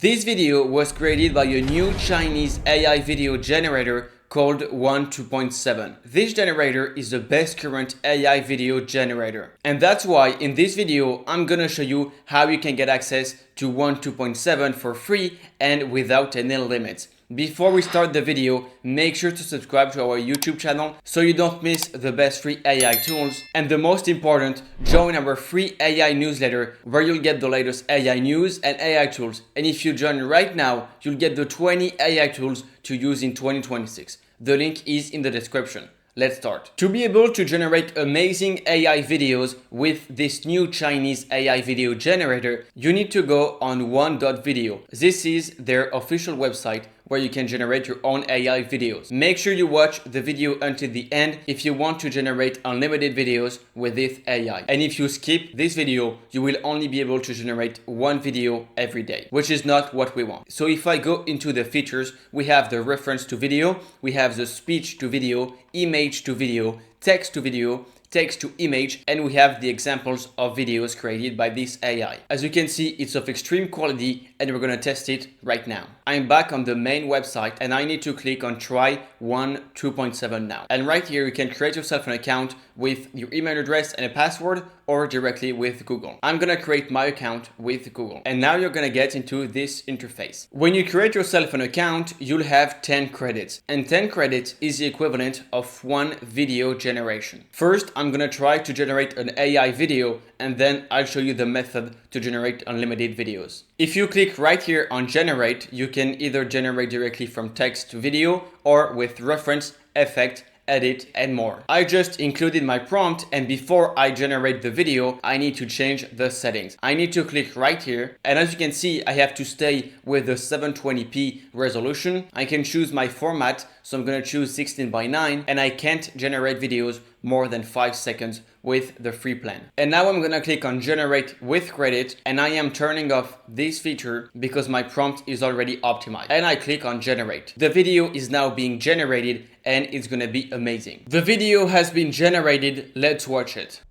This video was created by a new Chinese AI video generator called Wan 2.7. This generator is the best current AI video generator. And that's why in this video, I'm gonna show you how you can get access to Wan 2.7 for free and without any limits. Before we start the video, make sure to subscribe to our YouTube channel so you don't miss the best free AI tools. And the most important, join our free AI newsletter where you'll get the latest AI news and AI tools. And if you join right now, you'll get the 20 AI tools to use in 2026. The link is in the description. Let's start. To be able to generate amazing AI videos with this new Chinese AI video generator, you need to go on Wan.video. This is their official website where you can generate your own AI videos. Make sure you watch the video until the end if you want to generate unlimited videos with this AI. And if you skip this video, you will only be able to generate one video every day, which is not what we want. So if I go into the features, we have the reference to video, we have the speech to video, image to video, text to video, text to image, and we have the examples of videos created by this AI. As you can see, it's of extreme quality and we're gonna test it right now. I'm back on the main website and I need to click on try Wan 2.7 now. And right here, you can create yourself an account with your email address and a password or directly with Google. I'm gonna create my account with Google. And now you're gonna get into this interface. When you create yourself an account, you'll have 10 credits. And 10 credits is the equivalent of one video generation. First, I'm gonna try to generate an AI video and then I'll show you the method to generate unlimited videos. If you click right here on generate, you can either generate directly from text to video or with reference, effect, edit, and more. I just included my prompt, and before I generate the video, I need to change the settings. I need to click right here, and as you can see, I have to stay with the 720p resolution. I can choose my format, so I'm gonna choose 16:9, and I can't generate videos more than 5 seconds with the free plan. And now I'm gonna click on generate with credit, and I am turning off this feature because my prompt is already optimized. And I click on generate. The video is now being generated and it's gonna be amazing. The video has been generated, let's watch it.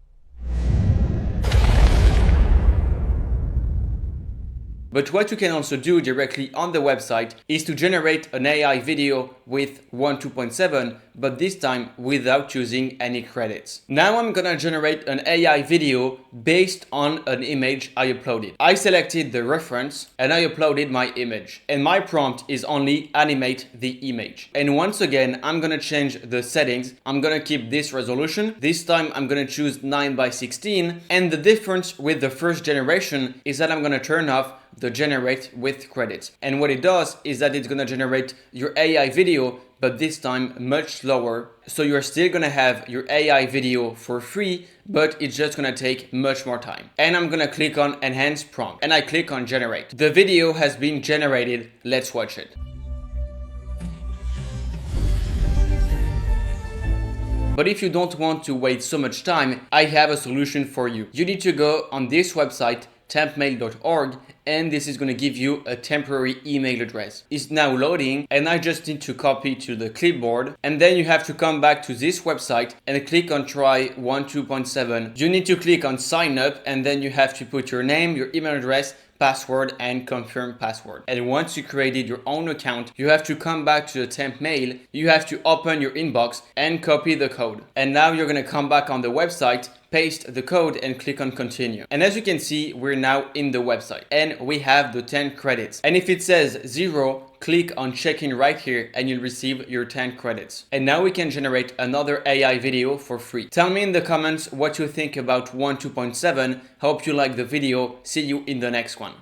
But what you can also do directly on the website is to generate an AI video with Wan 2.7, but this time without using any credits. Now I'm gonna generate an AI video based on an image I uploaded. I selected the reference and I uploaded my image. And my prompt is only animate the image. And once again, I'm gonna change the settings. I'm gonna keep this resolution. This time I'm gonna choose 9:16. And the difference with the first generation is that I'm gonna turn off the generate with credits. And what it does is that it's gonna generate your AI video, but this time much slower. So you're still gonna have your AI video for free, but it's just gonna take much more time. And I'm gonna click on enhance prompt and I click on generate. The video has been generated. Let's watch it. But if you don't want to wait so much time, I have a solution for you. You need to go on this website, tempmail.org, and this is going to give you a temporary email address. It's now loading and I just need to copy to the clipboard, and then you have to come back to this website and click on try Wan 2.7. You need to click on sign up and then you have to put your name, your email address, password, and confirm password. And once you created your own account, you have to come back to the temp mail. You have to open your inbox and copy the code. And now you're gonna come back on the website, paste the code and click on continue. And as you can see, we're now in the website and we have the 10 credits. And if it says 0, click on check-in right here and you'll receive your 10 credits. And now we can generate another AI video for free. Tell me in the comments what you think about Wan 2.7. Hope you like the video. See you in the next one.